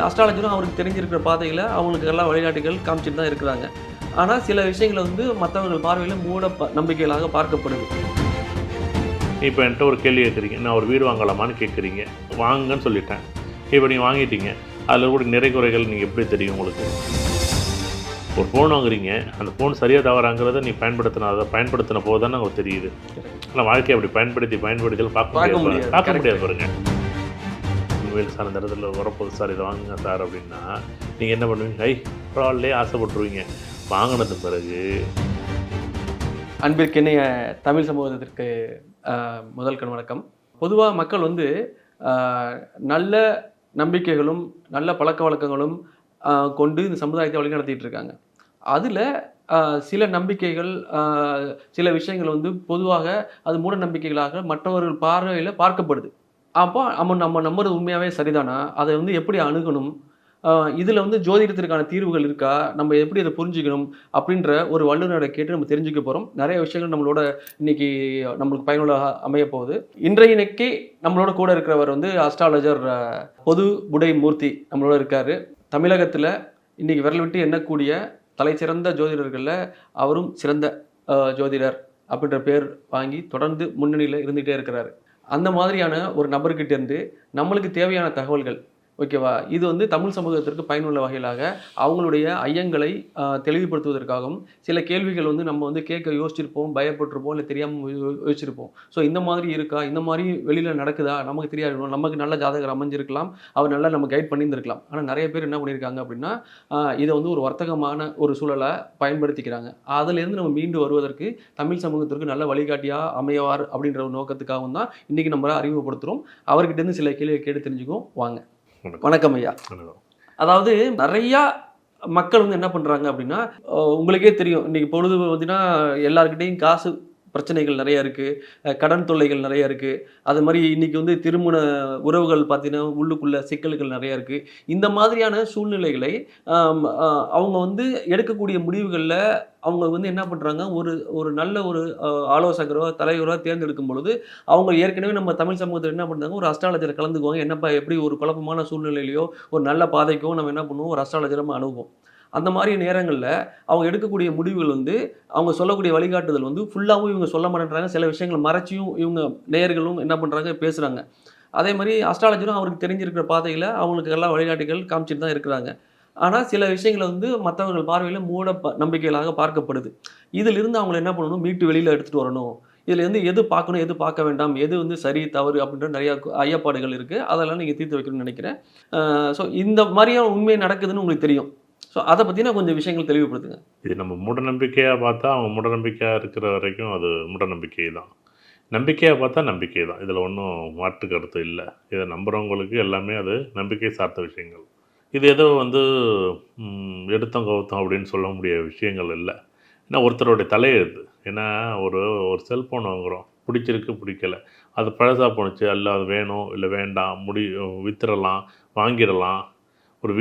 அஸ்ட்ராலஜரும் அவருக்கு தெரிஞ்சிருக்கிற பாதையில் அவங்களுக்கு எல்லாம் வழிகாட்டிகள் காமிச்சிட்டு தான் இருக்கிறாங்க. ஆனால் சில விஷயங்கள் வந்து மற்றவர்கள் பார்வையில் மூட நம்பிக்கைகளாக பார்க்கப்படுது. இப்போ என்கிட்ட ஒரு கேள்வி கேட்குறீங்க, நான் ஒரு வீடு வாங்கலாமான்னு கேட்குறீங்க. வாங்குங்கன்னு சொல்லிட்டேன். இப்போ நீங்கள் வாங்கிட்டீங்க, அதில் கூட நிறை குறைகள் நீங்கள் எப்படி தெரியும் உங்களுக்கு? ஒரு ஃபோன் வாங்குறீங்க, அந்த ஃபோன் சரியாக தவறாங்கிறத நீ பயன்படுத்தின போது தானே உங்களுக்கு தெரியுது. ஆனால் வாழ்க்கையை அப்படி பயன்படுத்தி பார்க்க முடியாது பாருங்க. உண்மையில் சார் இந்த இடத்துல வரப்போகுது சார், இதை வாங்குங்க சார் அப்படின்னா நீங்கள் என்ன பண்ணுவீங்க? பரவாயில்லையே ஆசைப்பட்டுருவீங்க. வாங்கினது பிறகு அன்பிற்கிணைய தமிழ் சமூகத்திற்கு முதல் வணக்கம். பொதுவாக மக்கள் வந்து நல்ல நம்பிக்கைகளும் நல்ல பழக்க வழக்கங்களும் கொண்டு இந்த சமுதாயத்தை வழிநடத்திட்டு இருக்காங்க. அதில் சில நம்பிக்கைகள் சில விஷயங்கள் வந்து பொதுவாக அது மூட நம்பிக்கைகளாக மற்றவர்கள் பார்வையில் பார்க்கப்படுது. அப்போ நம்ம நம்புறது உண்மையாகவே சரிதானா? அதை வந்து எப்படி அணுகணும்? இதில் வந்து ஜோதிடத்திற்கான தீர்வுகள் இருக்கா? நம்ம எப்படி அதை புரிஞ்சுக்கணும் அப்படின்ற ஒரு வல்லுநரை கேட்டு நம்ம தெரிஞ்சுக்க போகிறோம். நிறைய விஷயங்கள் நம்மளோட இன்னைக்கு நம்மளுக்கு பயனுள்ள அமைய போகுது. இன்றைக்கு நம்மளோட கூட இருக்கிறவர் வந்து அஸ்ட்ராலஜர் பொது புடை மூர்த்தி நம்மளோட இருக்கார். தமிழகத்தில் இன்னைக்கு விரல் விட்டு எண்ணக்கூடிய தலை சிறந்த ஜோதிடர்களில் அவரும் சிறந்த ஜோதிடர் அப்படின்ற பேர் வாங்கி தொடர்ந்து முன்னணியில் இருந்துகிட்டே இருக்கிறாரு. அந்த மாதிரியான ஒரு நபர்கிட்ட இருந்து நம்மளுக்கு தேவையான தகவல்கள், ஓகேவா, இது வந்து தமிழ் சமூகத்திற்கு பயனுள்ள வகையிலாக அவங்களுடைய ஐயங்களை தெளிவுபடுத்துவதற்காகவும் சில கேள்விகள் வந்து நம்ம வந்து கேட்க யோசிச்சிருப்போம், பயப்பட்டிருப்போம், இல்லை தெரியாமல் யோசிச்சிருப்போம். ஸோ இந்த மாதிரி இருக்கா, இந்த மாதிரி வெளியில் நடக்குதா, நமக்கு தெரியாது. நமக்கு நல்ல ஜாதகர் அமைஞ்சிருக்கலாம், அவர் நல்லா நம்ம கைட் பண்ணியிருந்திருக்கலாம். ஆனால் நிறைய பேர் என்ன பண்ணியிருக்காங்க அப்படின்னா இதை வந்து ஒரு வர்த்தகமான ஒரு சூழலை பயன்படுத்திக்கிறாங்க. அதிலேருந்து நம்ம மீண்டு வருவதற்கு தமிழ் சமூகத்திற்கு நல்ல வழிகாட்டியாக அமையவார் அப்படின்ற ஒரு நோக்கத்துக்காகவும் தான் இன்றைக்கி நம்ம அறிமுகப்படுத்துகிறோம். அவர்கிட்டேருந்து சில கேள்வியை கேட்டு தெரிஞ்சுக்குவோம். வாங்க. வணக்கம் ஐயா. அதாவது நிறையா மக்கள் வந்து என்ன பண்ணுறாங்க அப்படின்னா, உங்களுக்கே தெரியும், இன்றைக்கி பொழுது பார்த்தீங்கன்னா எல்லாருக்கிட்டையும் காசு பிரச்சனைகள் நிறையா இருக்குது, கடன் தொல்லைகள் நிறையா இருக்குது. அது மாதிரி இன்றைக்கி வந்து திருமண உறவுகள் பார்த்திங்கன்னா உள்ளுக்குள்ளே சிக்கல்கள் நிறையா இருக்குது. இந்த மாதிரியான சூழ்நிலைகளை அவங்க வந்து எடுக்கக்கூடிய முடிவுகளில் அவங்க வந்து என்ன பண்ணுறாங்க, ஒரு நல்ல ஒரு ஆலோசகரோ தலைவரோ தேர்ந்தெடுக்கும் பொழுது அவங்க ஏற்கனவே நம்ம தமிழ் சமூகத்தில் என்ன பண்ணுறாங்க, ஒரு அஸ்ட்ராலஜரை கலந்துக்குவாங்க. என்னப்பா எப்படி ஒரு குழப்பமான சூழ்நிலையிலையோ ஒரு நல்ல பாதைக்கோ நம்ம என்ன பண்ணுவோம், ஒரு அஸ்ட்ராலஜரை நம்ம அணுகுவோம். அந்த மாதிரி நேரங்களில் அவங்க எடுக்கக்கூடிய முடிவுகள் வந்து அவங்க சொல்லக்கூடிய வழிகாட்டுதல் வந்து ஃபுல்லாகவும் இவங்க சொல்ல மாட்டேன்றாங்க. சில விஷயங்கள் மறைச்சியும் இவங்க நேயர்களும் என்ன பண்ணுறாங்க, பேசுகிறாங்க. அதே மாதிரி அஸ்ட்ராலஜரும் அவருக்கு தெரிஞ்சிருக்கிற பாதையில் அவங்களுக்கு எல்லாம் வழிகாட்டிகள் காமிச்சிட்டு தான் இருக்கிறாங்க. ஆனால் சில விஷயங்களை வந்து மற்றவர்கள் பார்வையில் மூட நம்பிக்கைகளாக பார்க்கப்படுது. இதிலிருந்து அவங்களை என்ன பண்ணணும், மீட்டு வெளியில் எடுத்துகிட்டு வரணும். இதில் வந்து எது பார்க்கணும், எது பார்க்க வேண்டாம், எது வந்து சரி தவறு அப்படின்ற நிறையா ஐயப்பாடுகள் இருக்குது. அதெல்லாம் நீங்கள் தீர்த்து வைக்கணும்னு நினைக்கிறேன். ஸோ இந்த மாதிரியான உண்மை நடக்குதுன்னு உங்களுக்கு தெரியும். ஸோ அதை பற்றினா கொஞ்சம் விஷயங்கள் தெளிவுபடுத்துங்க. இது நம்ம மூடநம்பிக்கையாக பார்த்தா அவங்க மூடநம்பிக்கையாக இருக்கிற வரைக்கும் அது மூடநம்பிக்கை தான். நம்பிக்கையாக பார்த்தா நம்பிக்கை தான். இதில் ஒன்றும் மாற்று கருத்து இல்லை. இதை நம்புகிறவங்களுக்கு எல்லாமே அது நம்பிக்கை சார்ந்த விஷயங்கள். இது ஏதோ வந்து எடுத்தோம் கவுத்தோம் அப்படின்னு சொல்ல முடியாத விஷயங்கள் இல்லை. ஏன்னா ஒருத்தருடைய தலையெழுத்து. ஏன்னா ஒரு செல்ஃபோன் வாங்குகிறோம், பிடிச்சிருக்கு பிடிக்கலை, அது பழசாக போணுச்சு, அல்ல அது வேணும் இல்லை வேண்டாம், வித்துடலாம், வாங்கிடலாம். ஒரு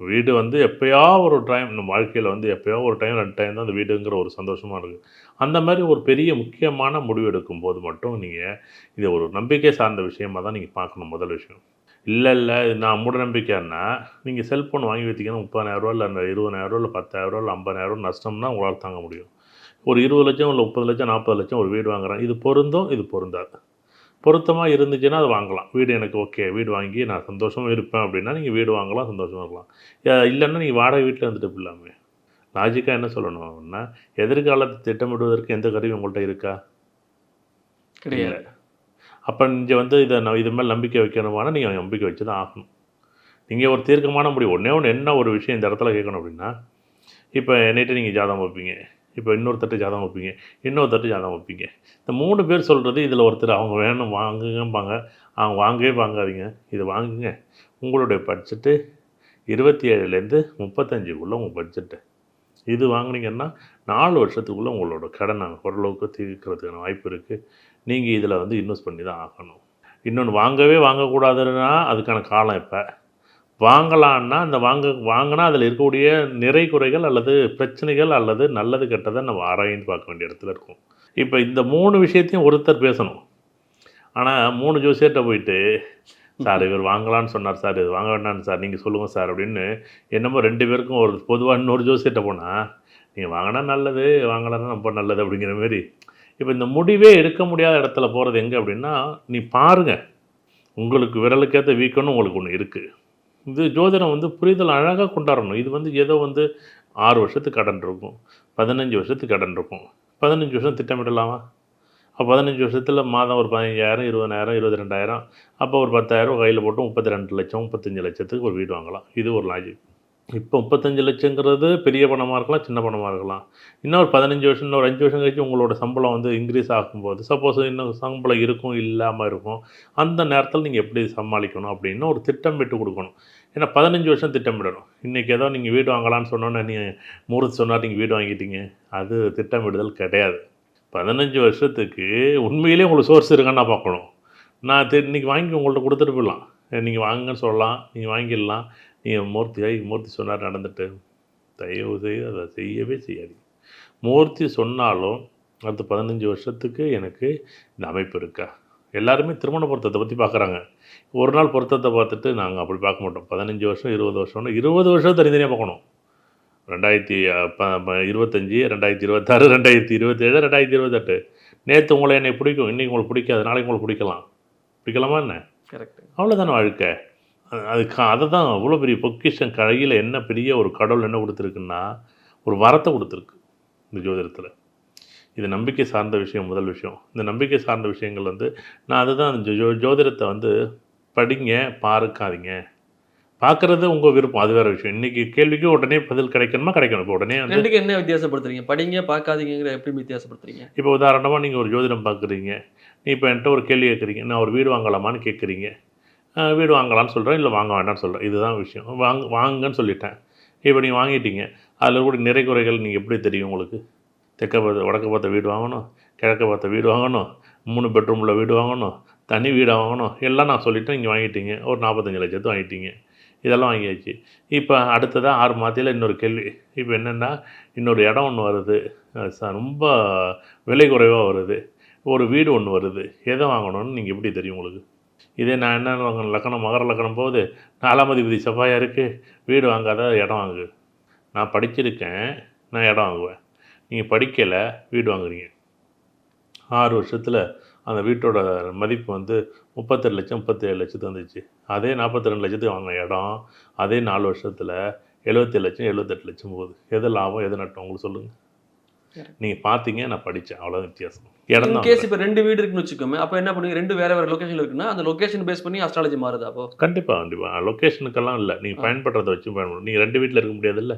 வீடு வந்து எப்போயோ ஒரு டைம் நம்ம வாழ்க்கையில் வந்து எப்போயோ ஒரு டைம் 2 டைம் தான் அந்த வீடுங்கிற ஒரு சந்தோஷமாக இருக்குது. அந்த மாதிரி ஒரு பெரிய முக்கியமான முடிவு எடுக்கும் போது மட்டும் நீங்கள் இதை ஒரு நம்பிக்கை சார்ந்த விஷயமாக தான் நீங்கள் பார்க்கணும். முதல் விஷயம் இல்லை நான் மூட நம்பிக்கைன்னா நீங்கள் செல்ஃபோன் வாங்கி வைத்தீங்கன்னா 30,000 இல்லை 20,000 இல்லை 10,000 இல்லை 50,000 நஷ்டம்னா உங்களால் தாங்க முடியும். ஒரு 20 லட்சம் இல்லை 30 லட்சம் 40 லட்சம் ஒரு வீடு வாங்குறேன், இது பொருந்தும் இது பொருந்தாது. பொருத்தமாக இருந்துச்சுன்னா அது வாங்கலாம். வீடு எனக்கு ஓகே, வீடு வாங்கி நான் சந்தோஷமாக இருப்பேன் அப்படின்னா நீங்கள் வீடு வாங்கலாம், சந்தோஷமாக இருக்கலாம். இல்லைன்னா நீங்கள் வாடகை வீட்டில் இருந்துட்டு போயிடலாமே. லாஜிக்காக என்ன சொல்லணும் அப்படின்னா, எதிர்காலத்தை திட்டமிடுவதற்கு எந்த கருவி உங்கள்கிட்ட இருக்கா? கிடையாது. அப்போ நீங்கள் வந்து இது மேலே நம்பிக்கை வைக்கணுமானா நீங்கள் நம்பிக்கை வச்சு தான் ஆகணும். நீங்கள் ஒரு தீர்க்கமான முடிவு ஒன்று என்ன ஒரு விஷயம் இந்த இடத்துல கேட்கணும் அப்படின்னா, இப்போ என்னைட்டு நீங்கள் ஜாதகம் வைப்பீங்க, இப்போ இன்னொருத்தட்டு ஜாதகம் வைப்பீங்க, இன்னொருத்தட்டு ஜாதகம் வைப்பீங்க. இந்த 3 பேர் சொல்கிறது இதில் ஒருத்தர் அவங்க வேணும் வாங்குங்கம்பாங்க, அவங்க வாங்கவே வாங்காதீங்க, இது வாங்குங்க. உங்களுடைய பட்ஜெட்டு 27லேருந்து 35க்குள்ளே உங்கள் பட்ஜெட்டு இது வாங்கினீங்கன்னா 4 வருஷத்துக்குள்ளே உங்களோட கடனை ஓரளவுக்கு தீர்க்கிறதுக்கான வாய்ப்பு இருக்குது. நீங்கள் இதில் வந்து இன்வெஸ்ட் பண்ணி தான் ஆகணும். இன்னொன்று வாங்கக்கூடாதுன்னா அதுக்கான காலம் இப்போ. வாங்கலான்னா அந்த வாங்கினா அதில் இருக்கக்கூடிய நிறை குறைகள் அல்லது பிரச்சனைகள் அல்லது நல்லது கெட்டதை நம்ம ஆராய்ந்து பார்க்க வேண்டிய இடத்துல இருக்கும். இப்போ இந்த 3 விஷயத்தையும் ஒருத்தர் பேசணும். ஆனால் 3 ஜோசியர்கிட்ட போயிட்டு சார் இவர் வாங்கலான்னு சொன்னார் சார், இது வாங்க வேண்டாம் சார், நீங்கள் சொல்லுங்கள் சார் அப்படின்னு என்னமோ 2 பேருக்கும் ஒரு பொதுவாக இன்னொரு ஜோசியர்கிட்ட போனால் நீங்கள் வாங்கினா நல்லது, வாங்கலான்னா ரொம்ப நல்லது அப்படிங்கிற மாரி. இப்போ இந்த முடிவே எடுக்க முடியாத இடத்துல போகிறது எங்கே அப்படின்னா, நீ பாருங்கள், உங்களுக்கு விரலுக்கேற்ற வீக்கம்னு உங்களுக்கு ஒன்று இருக்குது. இது ஜோதிடம் வந்து புரிதல் அழகாக கொண்டாடணும். இது வந்து ஏதோ வந்து 6 வருஷத்துக்கு கடன் இருக்கும், 15 வருஷத்துக்கு கடன் இருக்கும். 15 வருஷம் திட்டமிடலாமா? அப்போ 15 வருஷத்தில் மாதம் ஒரு 15,000, 20,000, 22,000, அப்போ ஒரு 10,000 கையில் போட்டு 32 லட்சம், 35 லட்சத்துக்கு ஒரு வீடு வாங்கலாம். இது ஒரு லாஜிக். இப்போ 35 லட்சங்கிறது பெரிய பணமாக இருக்கலாம், சின்ன பணமாக இருக்கலாம். இன்னும் ஒரு 15 வருஷம், இன்னும் ஒரு 5 வருஷம் கழிச்சு உங்களோட சம்பளம் வந்து இன்க்ரீஸ் ஆகும்போது, சப்போஸ் இன்னும் சம்பளம் இருக்கும், இல்லாமல் இருக்கும், அந்த நேரத்தில் நீங்கள் எப்படி சமாளிக்கணும் அப்படின்னு ஒரு திட்டம் விட்டு கொடுக்கணும். ஏன்னா 15 வருஷம் திட்டமிடணும். இன்றைக்கி ஏதோ நீங்கள் வீடு வாங்கலான்னு சொன்னோன்னே நீங்கள் முகூர்த்தம் சொன்னார் நீங்கள் வீடு வாங்கிட்டீங்க, அது திட்டமிடுதல் கிடையாது. 15 வருஷத்துக்கு உண்மையிலே உங்களுக்கு சோர்ஸ் இருக்கான்னு நான் பார்க்கணும். நான் இன்றைக்கி வாங்கி உங்கள்கிட்ட கொடுத்துட்டு போயிடலாம், நீங்கள் வாங்குங்கன்னு சொல்லலாம், நீங்கள் வாங்கிடலாம். நீங்கள் மூர்த்தி சொன்னார் நடந்துட்டு, தயவு செய்து அதை செய்யவே செய்யாதீங்க. மூர்த்தி சொன்னாலும் அடுத்த 15 வருஷத்துக்கு எனக்கு இந்த அமைப்பு இருக்கா? எல்லாருமே திருமண பொருத்தத்தை பற்றி பார்க்குறாங்க. ஒரு நாள் பொருத்தத்தை பார்த்துட்டு நாங்கள் அப்படி பார்க்க மாட்டோம். 15 வருஷம், 20 வருஷம்னா 20 வருஷம் தனித்தனியாக பார்க்கணும். 2025, 2026, 2027, 2028. நேற்று உங்களை என்னை பிடிக்கும், இன்றைக்கி உங்களுக்கு பிடிக்காது, நாளைக்கு உங்களுக்கு பிடிக்கலாமா என்ன? கரெக்ட். அவ்வளோதானே வாழ்க்கை. அதை தான் அவ்வளோ பெரிய பொக்கிஷன் கையில் என்ன பெரிய ஒரு கடவுள் என்ன கொடுத்துருக்குன்னா, ஒரு வரத்தை கொடுத்துருக்கு இந்த ஜோதிடத்தில். இது நம்பிக்கை சார்ந்த விஷயம். முதல் விஷயம், இந்த நம்பிக்கை சார்ந்த விஷயங்கள் வந்து நான் அதுதான் ஜோதிடத்தை வந்து படிங்க, பார்க்காதீங்க. பார்க்குறது உங்கள் விருப்பம், அது வேறு விஷயம். இன்றைக்கி கேள்விக்கு உடனே பதில் கிடைக்கணுமா? கிடைக்கணும். இப்போ உடனே வந்து ரெண்டுக்கு என்ன வித்தியாசப்படுத்துறீங்க? படிங்க, பார்க்காதீங்கிற எப்படி வித்தியாசப்படுத்துறீங்க? இப்போ உதாரணமாக நீங்கள் ஒரு ஜோதிடம் பார்க்குறீங்க, நீ இப்போ என்கிட்ட ஒரு கேள்வி கேட்குறீங்க, நான் ஒரு வீடு வாங்கலாமான்னு கேட்குறீங்க. வீடு வாங்கலான்னு சொல்கிறேன், இல்லை வாங்க வேண்டாம்னு சொல்கிறேன். இதுதான் விஷயம். வாங்குங்கன்னு சொல்லிட்டேன். இப்போ நீங்கள் வாங்கிட்டீங்க, அதில் கூட நிறை குறைகள் நீங்கள் எப்படி தெரியும் உங்களுக்கு? வடக்க பார்த்த வீடு வாங்கணும், கிழக்க பார்த்த வீடு வாங்கணும், 3 பெட்ரூமில் வீடு வாங்கணும், தனி வீடாக வாங்கணும், எல்லாம் நான் சொல்லிவிட்டேன். நீங்கள் வாங்கிட்டீங்க, ஒரு 45 லட்சத்து வாங்கிட்டீங்க. இதெல்லாம் வாங்கியாச்சு. இப்போ அடுத்ததாக 6 மாதத்தில் இன்னொரு கேள்வி. இப்போ என்னென்னா, இன்னொரு இடம் ஒன்று வருது, ரொம்ப விலை குறைவாக வருது, ஒரு வீடு ஒன்று வருது. எதை வாங்கணும்னு நீங்கள் எப்படி தெரியும் உங்களுக்கு? இதே நான் என்ன லக்கணம், மகர லக்கணம் போகுது, 4ஆம் அதிபதி செவ்வாயாக இருக்குது, வீடு வாங்காத இடம் வாங்கு. நான் படிச்சிருக்கேன், நான் இடம் வாங்குவேன். நீங்கள் படிக்கலை, வீடு வாங்குறீங்க. 6 வருஷத்தில் அந்த வீட்டோட மதிப்பு வந்து 38 லட்சம், 37 லட்சத்து வந்துச்சு. அதே 42 லட்சத்துக்கு வாங்கின இடம் அதே 4 வருஷத்தில் 77 லட்சம், 78 லட்சம் போகுது. எது லாபம், எது நட்டம் உங்களுக்கு சொல்லுங்கள். நீங்கள் பார்த்தீங்க, நான் படித்தேன், அவ்வளோ வித்தியாசம். இடம் தான். கேஸ் இப்போ 2 வீடு இருக்குன்னு வச்சுக்கோமே, அப்போ என்ன பண்ணுவீங்க? 2 வேறு வேறு லொக்கேஷன் இருக்குன்னா அந்த லொக்கேஷன் பேஸ் பண்ணி அஸ்ட்ராலஜி மாறுது அப்போ? கண்டிப்பாக. லொக்கேஷனுக்கெல்லாம் இல்லை, நீங்கள் பயன்படுறதை வச்சு பயன்படும். நீங்கள் 2 வீட்டில் இருக்க முடியாதுல்ல.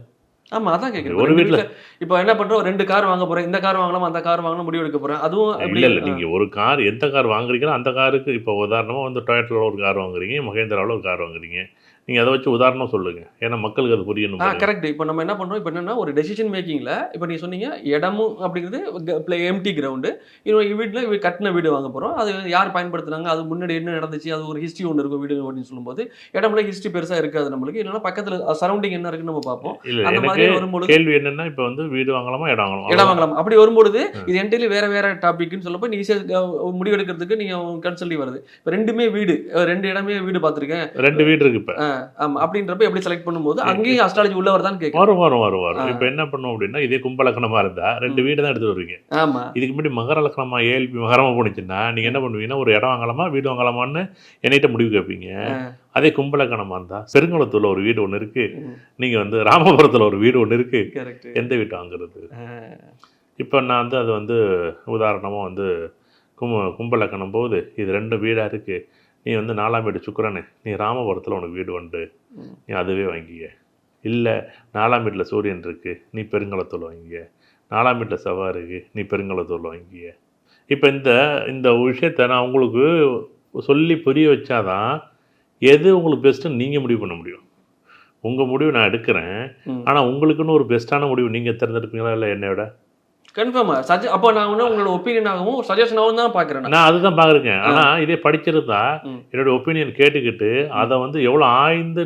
ஆமாம், அதான் கேட்குறேன். ஒரு வீட்டில் இப்போ என்ன பண்ணுறோம், 2 கார் வாங்க போகிறேன், இந்த கார் வாங்கலாமா அந்த கார் வாங்கலாம் முடிவு எடுக்க போகிறேன். அதுவும் இல்லை, நீங்கள் ஒரு கார் எந்த கார் வாங்குறீங்களோ அந்த காருக்கு, இப்போ உதாரணமாக வந்து டொயோட்டாவில் ஒரு கார் வாங்குறீங்க, மகேந்திராவில் ஒரு கார் வாங்குறீங்க, நீங்கள் அதை வச்சு உதாரணம் சொல்லுங்கள். ஏன்னா மக்களுக்கு அது புரியணும். கரெக்ட். இப்போ நம்ம என்ன பண்ணுறோம், இப்போ என்னென்னா ஒரு டெசிஷன் மேக்கிங்கில் இப்போ நீங்கள் சொன்னீங்க இடமும் அப்படிங்கிறது எம்டி கிரவுண்டு, இன்னொரு வீட்டில் கட்டின வீடு வாங்க போகிறோம், அது யார் பயன்படுத்துனாங்க, அது முன்னாடி என்ன நடந்துச்சு, அது ஒரு ஹிஸ்ட்ரி ஒன்று இருக்கும் வீடு அப்படின்னு சொல்லும்போது, இடம்ல ஹிஸ்ட்ரி பெருசாக இருக்காது நம்மளுக்கு. இல்லைன்னா பக்கத்தில் சரௌண்டிங் என்ன இருக்குன்னு நம்ம பார்ப்போம். அந்த மாதிரி வரும்போது கேள்வி என்னென்னா, இப்போ வந்து வீடு வாங்கலாமா இடம் வாங்கலாம் அப்படி வரும்பொழுது இது என்டைலி வேற டாபிக்னு சொல்லப்போ நீ ஈஸியாக முடிவெடுக்கிறதுக்கு நீங்கள் கன்சல்டி வருது. இப்போ 2மே வீடு, 2 இடமே வீடு பார்த்துருக்கேன், 2 வீடு இருக்கு இப்போ. அப்படின்றப்ப எப்படி செலக்ட் பண்ணும்போது அங்கேயும் அஸ்ட்ராலஜி உள்ள வருதான்னு கேட்கும். வரும். இப்போ என்ன பண்ணும் அப்படின்னா, இதே கும்பலக்கணமா இருந்தா 2 வீடு தான் எடுத்து வருவீங்க. ஆமா, இதுக்கு முன்னாடி மகர லக்கணமா ஏஎல்பி மகரமா போனுச்சுன்னா நீங்க என்ன பண்ணுவீங்கன்னா, ஒரு இடம் வாங்கலாமா வீடு வாங்கலாமான்னு என்கிட்ட முடிவு கேட்பீங்க. அதே கும்பலக்கணமா இருந்தா பெருங்குளத்தூர்ல ஒரு வீடு ஒன்று இருக்கு, நீங்க வந்து ராமபுரத்துல ஒரு வீடு ஒன்று இருக்கு, எந்த வீட்டு வாங்குறது? இப்போ நான் வந்து அது வந்து உதாரணமாக வந்து கும்பலக்கணம் போகுது, இது 2 வீடாக இருக்குது, நீ வந்து 4ஆம் வீடு சுக்கிரனு, நீ ராமபுரத்தில் உனக்கு வீடு உண்டு, நீ அதுவே வாங்கிக்க. இல்லை 4ஆம் வீட்டில் சூரியன் இருக்குது, நீ பெருங்குளத்தூர் வாங்கிக்க. 4ஆம் வீட்டில் செவ்வாய் இருக்குது, நீ பெருங்குளத்தூர் வாங்கிக்க. இப்போ இந்த விஷயத்தை நான் உங்களுக்கு சொல்லி புரிய வச்சாதான் எது உங்களுக்கு பெஸ்ட்டுன்னு நீங்கள் முடிவு பண்ண முடியும். உங்கள் முடிவு நான் எடுக்கிறேன், ஆனால் உங்களுக்குன்னு ஒரு பெஸ்ட்டான முடிவு நீங்கள் தேர்ந்தெடுப்பீங்களா இல்லை என்னை விட? கன்ஃபார்மா அப்போ நான் உங்களோட ஒப்பீனியனாகவும் சஜஷனாகவும் தான் பார்க்குறேன். நான் அதுதான் பார்க்குறேங்க. ஆனால் இதே படிச்சிருந்தா என்னோடய ஒப்பீனியன் கேட்டுக்கிட்டு அதை வந்து எவ்வளோ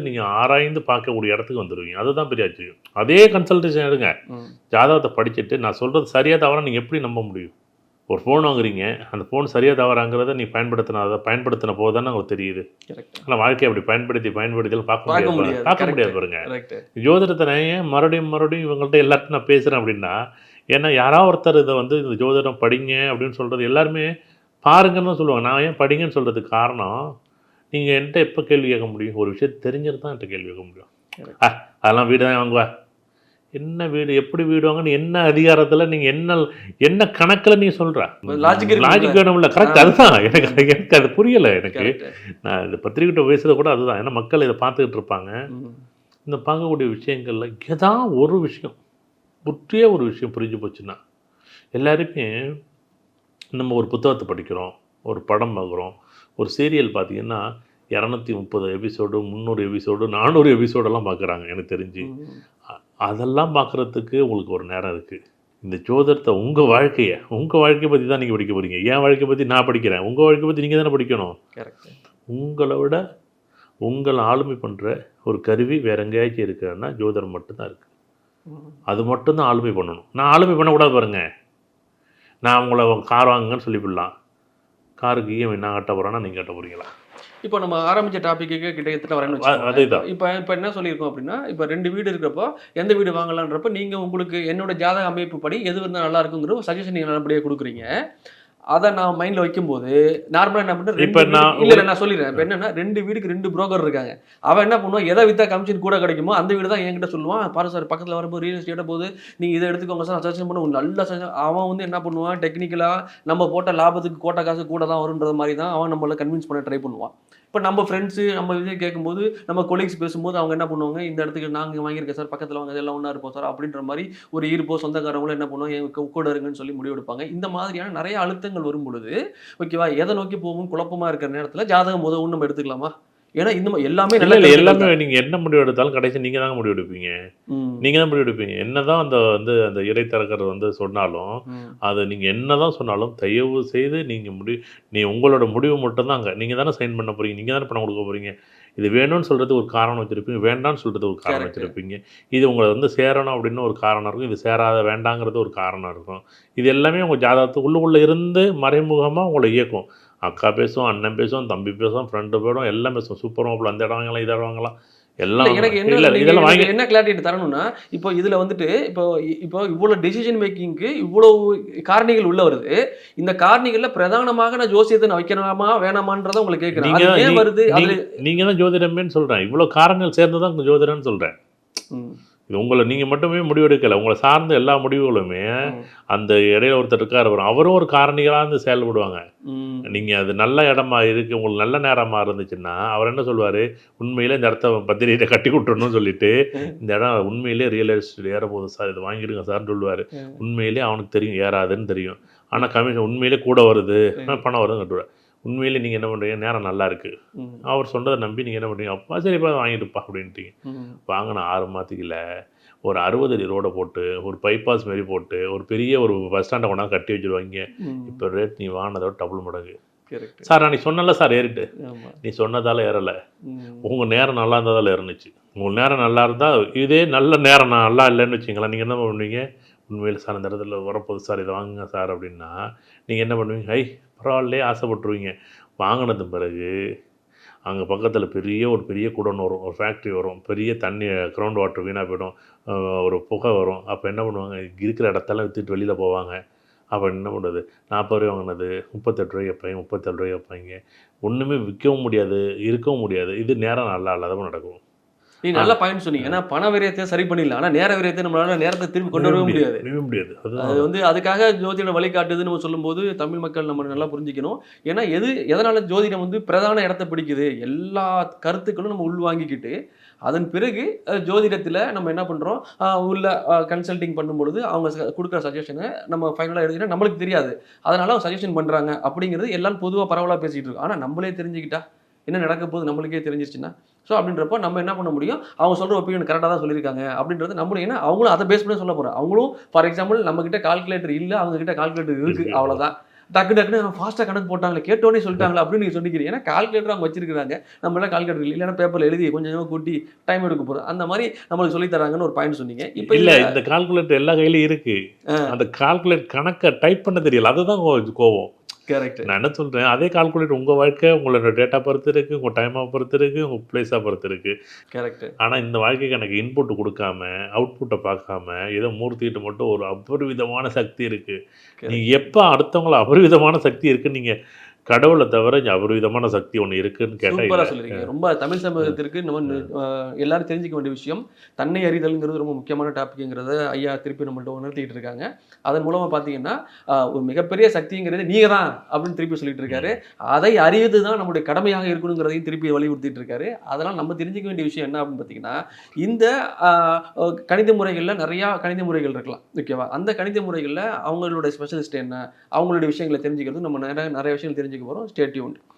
நீங்கள் ஆராய்ந்து பார்க்கக்கூடிய இடத்துக்கு வந்துடுவீங்க. அதுதான் பெரிய ஆச்சரியம். அதே கன்சல்டேஷன் எடுங்க, ஜாதகத்தை படிச்சுட்டு நான் சொல்கிறது சரியாக தவிர நீங்கள் எப்படி நம்ப முடியும்? ஒரு ஃபோன் வாங்குறீங்க, அந்த ஃபோன் சரியாக தவறாங்கிறத நீ பயன்படுத்தின போது தானே உங்களுக்கு தெரியுது. ஆனால் வாழ்க்கையை அப்படி பயன்படுத்தி பார்க்க முடியாது பாருங்க. ஜோதிடத்தை நான் ஏன் மறுபடியும் இவங்கள்ட்ட எல்லாத்தையும் நான் பேசுகிறேன் அப்படின்னா, ஏன்னா யாராவது ஒருத்தர் இதை வந்து இந்த ஜோதிடம் படிங்க அப்படின்னு சொல்கிறது எல்லாருமே பாருங்கன்னு தான் சொல்லுவாங்க. நான் ஏன் படிங்கன்னு சொல்கிறதுக்கு காரணம், நீங்கள் என்கிட்ட எப்போ கேள்வி கேட்க முடியும்? ஒரு விஷயத்தை தெரிஞ்சுட்டு தான் என்கிட்ட கேள்வி கேட்க முடியும். அதெல்லாம் வீடு தான் வாங்குவா, என்ன வீடு, எப்படி வீடு வாங்கன்னு என்ன அதிகாரத்தில் நீங்கள் என்ன கணக்கில் நீங்கள் சொல்கிற லாஜிக் வேணும்ல. கரெக்ட், அதுதான் எனக்கு அது புரியலை. எனக்கு நான் இந்த பத்திரிக்கிட்ட பேசுகிறது கூட அதுதான். ஏன்னா மக்கள் இதை பார்த்துக்கிட்டு இருப்பாங்க. இந்த பார்க்கக்கூடிய விஷயங்களில் ஏதாவது ஒரு விஷயம், ஒற்றியே ஒரு விஷயம் புரிஞ்சு போச்சுன்னா, எல்லாருமே நம்ம ஒரு புத்தகத்தை படிக்கிறோம், ஒரு படம் பார்க்குறோம், ஒரு சீரியல் பார்த்தீங்கன்னா 230 எபிசோடு, 300 எபிசோடு, 400 எபிசோடெல்லாம் பார்க்குறாங்க எனக்கு தெரிஞ்சு. அதெல்லாம் பார்க்குறதுக்கு உங்களுக்கு ஒரு நேரம் இருக்குது. இந்த ஜோதிடத்தை உங்கள் வாழ்க்கையை பற்றி தான் நீங்கள் படிக்க போகிறீங்க. என் வாழ்க்கையை பற்றி நான் படிக்கிறேன், உங்கள் வாழ்க்கையை பற்றி நீங்கள் தானே படிக்கணும். உங்களை விட உங்களை ஆளுமை பண்ணுற ஒரு கருவி வேறு எங்கேயாச்சும் இருக்குன்னா ஜோதிடம் மட்டும்தான் இருக்குது. அது மட்டும்தான் ஆளுமை பண்ணணும். நான் ஆளுமை பண்ணக்கூடாது பாருங்க. நான் உங்களை கார் வாங்குங்கன்னு சொல்லிவிடலாம். காருக்கு இஎம்ஐ நான் கட்ட போகிறேன்னா நீங்கள் கட்ட போகிறீங்களா? இப்போ நம்ம ஆரம்பித்த டாப்பிக்கு கிட்டத்தட்ட வரேன்னு அதுதான். இப்போ என்ன சொல்லியிருக்கோம் அப்படின்னா, இப்போ 2 வீடு இருக்கிறப்போ எந்த வீடு வாங்கலான்றப்போ நீங்கள் உங்களுக்கு என்னோட ஜாதக அமைப்பு படி எது இருந்தால் நல்லா இருக்குங்கிற ஒரு சஜஷன் நீங்கள் நல்லபடியாக கொடுக்குறீங்க. அதை நான் மைண்டில் வைக்கும்போது நார்மலாக என்ன பண்ணுறேன், இப்போ நான் சொல்லிடுறேன். இப்போ என்னன்னா 2 வீடுக்கு 2 புரோக்கர் இருக்காங்க. அவன் என்ன பண்ணுவான், எதை விற்றா கமிஷன் கூட கிடைக்குமோ அந்த வீடு தான் என்கிட்ட சொல்லுவான். பாரு சார், பக்கத்தில் வரும்போது ரியல் எஸ்டேட்டை போது நீங்கள் இதை எடுத்துக்கோங்க சார், சஜஷன் பண்ண நல்ல சஜஷன். அவன் வந்து என்ன பண்ணுவான், டெக்னிக்கலாக நம்ம போட்ட லாபத்துக்கு கோட்டை காசு கூட தான் வருன்றது மாதிரி தான் அவன் நம்மளை கன்வின்ஸ் பண்ண ட்ரை பண்ணுவான். இப்போ நம்ம ஃப்ரெண்ட்ஸு நம்ம இதை கேட்கும்போது, நம்ம கொலீக்ஸ் பேசும்போது அவங்க என்ன பண்ணுவாங்க, இந்த இடத்துக்கு நாங்கள் வாங்கியிருக்கேன் சார், பக்கத்தில் வாங்க, இதெல்லாம் ஒன்றா இருப்போம் சார் அப்படின்ற மாதிரி ஒரு ஈர்ப்போ சொந்தக்காரங்களும் என்ன பண்ணுவாங்க, எங்கள் கூட இருங்கன்னு சொல்லி முடிவெடுப்பாங்க. இந்த மாதிரியான நிறைய அழுத்தங்கள் வரும் பொழுது, ஓகேவா, எதை நோக்கி போகும் குழப்பமாக இருக்கிற நேரத்தில் ஜாதகம் உதவும் நம்ம எடுத்துக்கலாமா? ஏன்னா இந்த எல்லாமே எல்லாமே நீங்கள் என்ன முடிவு எடுத்தாலும் கடைசி நீங்கள் தாங்க முடிவு எடுப்பீங்க. நீங்கள் தான் முடிவு எடுப்பீங்க. என்னதான் அந்த இறைத்தரகர் வந்து சொன்னாலும், அதை நீங்கள் என்னதான் சொன்னாலும் தயவு செய்து நீ உங்களோட முடிவு மட்டும்தான் அங்கே. நீங்கள் தானே சைன் பண்ண போகிறீங்க, நீங்கள் தானே பணம் கொடுக்க போகிறீங்க. இது வேணும்னு சொல்கிறது ஒரு காரணம் வச்சுருப்பீங்க, வேண்டாம்னு சொல்கிறது ஒரு காரணம் வச்சுருப்பீங்க. இது உங்களை வந்து சேரணும் அப்படின்னு ஒரு காரணம் இருக்கும், இது சேராத வேண்டாங்கிறது ஒரு காரணம் இருக்கும். இது எல்லாமே உங்கள் ஜாதகத்து உள்ளே இருந்து மறைமுகமாக உங்களை இயக்கும். அக்கா பேசுவோம், அண்ணன் பேசுவோம், தம்பி பேசுவோம், ஃப்ரெண்டு போயிடும், எல்லாம் பேசுவோம். சூப்பர் மாப்பிள்ள அந்த இடம் வாங்கலாம், இதை இடம் வாங்கலாம், எல்லாம். எனக்கு இதெல்லாம் வாங்கி என்ன கிளாரிட்டி தரணும்னா, இப்போ இதில் வந்துட்டு இப்போ இவ்வளோ டெசிஷன் மேக்கிங்க்கு இவ்வளோ காரணிகள் உள்ள வருது. இந்த காரணிகளில் பிரதானமாக நான் ஜோசியத்தை நான் வைக்கணுமா வேணாமான்றதை உங்களுக்கு கேட்குறேன். ஏன் வருது? நீங்கள் தான் ஜோதிடமேன்னு சொல்கிறேன். இவ்வளோ காரணங்கள் சேர்ந்து தான் ஜோதிடம்னு சொல்கிறேன். இது உங்களை நீங்கள் மட்டுமே முடிவெடுக்கலை, உங்களை சார்ந்த எல்லா முடிவுகளுமே அந்த இடையில ஒருத்தர் இருக்கார், அவரும் ஒரு காரணிகளாக இருந்து செயல்படுவாங்க. நீங்கள் அது நல்ல இடமா இருக்குது, உங்களுக்கு நல்ல நேரமாக இருந்துச்சுன்னா அவர் என்ன சொல்லுவார், உண்மையிலே இந்த இடத்த பத்திரிகையை கட்டி கொடுத்துடணும்னு சொல்லிட்டு, இந்த இடம் உண்மையிலே ரியல் எஸ்டேட் ஏறப்போகுது சார், இது வாங்கிடுங்க சார்னு சொல்லுவார். உண்மையிலே அவனுக்கு தெரியும் ஏறாதுன்னு தெரியும், ஆனால் கமிஷன் உண்மையிலே கூட வருது, பணம் வருதுன்னு கட்டுவார். உண்மையிலே நீங்கள் என்ன பண்ணுறீங்க, நேரம் நல்லா இருக்குது, அவர் சொன்னதை நம்பி நீங்கள் என்ன பண்ணுறீங்க, அப்பா சரிப்பா வாங்கிட்டுப்பா அப்படின்ட்டீங்க. வாங்கின 6 மாதத்துக்குள்ள ஒரு 60 அடி ரோடை போட்டு, ஒரு பைபாஸ் மாரி போட்டு, ஒரு பெரிய ஒரு பஸ் ஸ்டாண்டை கொண்டாந்து கட்டி வச்சுருவாங்க. இப்போ ரேட் நீ வாங்கினதோட டபுள் மடங்கு. சார் நான் நீ சொன்னல சார் ஏறிட்டு, நீ சொன்னதால் ஏறலை, உங்கள் நேரம் நல்லா இருந்ததால் ஏறினுச்சு. உங்கள் நேரம் நல்லா இருந்தால், இதே நல்ல நேரம் நான் நல்லா இல்லைன்னு வச்சிங்களா, நீங்கள் என்ன பண்ணுவீங்க, உண்மையில் சார் இந்த இடத்துல வரப்போகுது சார், இதை வாங்குங்க சார் அப்படின்னா நீங்கள் என்ன பண்ணுவீங்க, பரவாயில்லையே ஆசைப்பட்டுருவீங்க. வாங்கினது பிறகு அங்கே பக்கத்தில் ஒரு பெரிய குடோன் வரும், ஒரு ஃபேக்ட்ரி வரும், பெரிய தண்ணி கிரவுண்ட் வாட்டர் வீணாக போயிடும், ஒரு புகை வரும். அப்போ என்ன பண்ணுவாங்க, இருக்கிற இடத்தெல்லாம் விற்றுட்டு வெளியில் போவாங்க. அப்போ என்ன பண்ணுறது, 40 ரூபாய் வாங்கினது 38 ரூபாய் வைப்பாங்க, 37 ரூபாய் வைப்பாங்க. ஒன்றுமே விற்கவும் முடியாது, இருக்கவும் முடியாது. இது நேரம் நல்லா இல்லாதவங்க நடக்கும். நீ நல்ல பாயிண்ட் சொன்னீங்க. ஏன்னா பண விரயத்தை சரி பண்ணிடலாம், ஆனால் நேர விரயத்தை நம்மளால நேரத்தை திரும்பி கொண்டு வரவே முடியாது. அது வந்து அதுக்காக ஜோதிடம் வழிகாட்டுதுன்னு நம்ம சொல்லும்போது தமிழ் மக்கள் நம்ம நல்லா புரிஞ்சுக்கணும். ஏன்னா எதனால ஜோதிடம் வந்து பிரதான இடத்தை பிடிக்குது, எல்லா கருத்துக்களும் நம்ம உள்வாங்கிக்கிட்டு அதன் பிறகு ஜோதிடத்தில் நம்ம என்ன பண்ணுறோம், உள்ள கன்சல்டிங் பண்ணும்பொழுது அவங்க கொடுக்குற சஜஷனை நம்ம ஃபைனலாக எழுதினா நம்மளுக்கு தெரியாது, அதனால அவங்க சஜஷன் பண்ணுறாங்க அப்படிங்கிறது எல்லாரும் பொதுவாக பரவலாக பேசிகிட்டு இருக்கோம். ஆனால் நம்மளே தெரிஞ்சுக்கிட்டா என்ன நடக்க போகுது நம்மளுக்கே தெரிஞ்சிருச்சுன்னா, ஸோ அப்படின்றப்போ நம்ம என்ன பண்ண முடியும், அவங்க சொல்கிற ஒப்பீனியன் கரெக்டாக தான் சொல்லியிருக்காங்க அப்படின்றது நம்மளும். ஏன்னா அவங்களும் அதை பேஸ் பண்ணி சொல்ல போகிறோம். அவங்களும் ஃபார் எக்ஸாம்பிள் நம்மக்கிட்ட கால்குலேட்டர் இல்லை, அவங்கக்கிட்ட கால்குலேட்டர் இருக்குது, அவ்வளோதான். டக்கு டக்குன்னு ஃபாஸ்ட்டாக கணக்கு போட்டாங்களே, கேட்டோன்னே சொல்லிட்டாங்களா அப்படின்னு நீங்கள் சொல்லிக்கிறீங்க. ஏன்னா கால்குலேட்டர் அவங்க வச்சிருக்காங்க, நம்மளாம் கால்குலேட்டர் இல்லை, இல்லைன்னா பேப்பரில் எழுதி கொஞ்சம் கொஞ்சமாக கூட்டி டைம் எடுக்க போகிறோம். அந்த மாதிரி நம்மளுக்கு சொல்லி தராங்கன்னு ஒரு பாயிண்ட் சொன்னீங்க. இப்போ இல்ல இந்த கால்குலேட்டர் எல்லா கையிலயும் இருக்கு. அந்த கால்குலேட் கணக்கை டைப் பண்ண தெரியல, அதுதான் கோவம். கரெக்ட். நான் என்ன சொல்றேன், அதே கால்குலேட்டர் உங்க வாழ்க்கை, உங்களோட டேட்டா பொறுத்து இருக்கு, உங்க டைமை பொறுத்து இருக்கு, உங்க பிளேஸா பொறுத்து இருக்கு. கரெக்ட். ஆனா இந்த வாழ்க்கைக்கு எனக்கு இன்புட் கொடுக்காம, அவுட்புட்டை பார்க்காம, ஏதோ மூர்த்திட்டு மட்டும் ஒரு அபரிவிதமான சக்தி இருக்கு. நீங்க எப்ப அடுத்தவங்கள அபரிவிதமான சக்தி இருக்கு, நீங்க கடவுளை தவிர இங்க அபரிவிதமான சக்தி ஒண்ணு இருக்குன்னு கேட்டா சூப்பரா இல்ல. சொல்லிருக்கீங்க. ரொம்ப தமிழ் சமூகத்திற்கு நம்ம எல்லாரும் தெரிஞ்சுக்க வேண்டிய விஷயம், தன்னை அறிதல்ங்கிறது ரொம்ப முக்கியமான டாபிக்ங்கிறத ஐயா திருப்பி நம்மள்ட்ட உணர்த்திட்டு இருக்காங்க. அதன் மூலமா பார்த்தீங்கன்னா ஒரு மிகப்பெரிய சக்திங்கிறது நீங்க தான் அப்படின்னு திருப்பி சொல்லிட்டு இருக்காரு. அதை அறிவது தான் நம்முடைய கடமையாக இருக்கணுங்கிறதையும் திருப்பி வலியுறுத்திட்டு இருக்காரு. அதெல்லாம் நம்ம தெரிஞ்சுக்க வேண்டிய விஷயம் என்ன அப்படின்னு பார்த்தீங்கன்னா, இந்த கணித முறைகளில் நிறையா கணித முறைகள் இருக்கலாம், ஓகேவா? அந்த கணித முறைகளில் அவங்களோட ஸ்பெஷலிஸ்ட் என்ன, அவங்களுடைய விஷயங்களை தெரிஞ்சுக்கிறது நம்ம நிறைய விஷயங்கள் தெரிஞ்சுக்க போகிறோம். Stay tuned.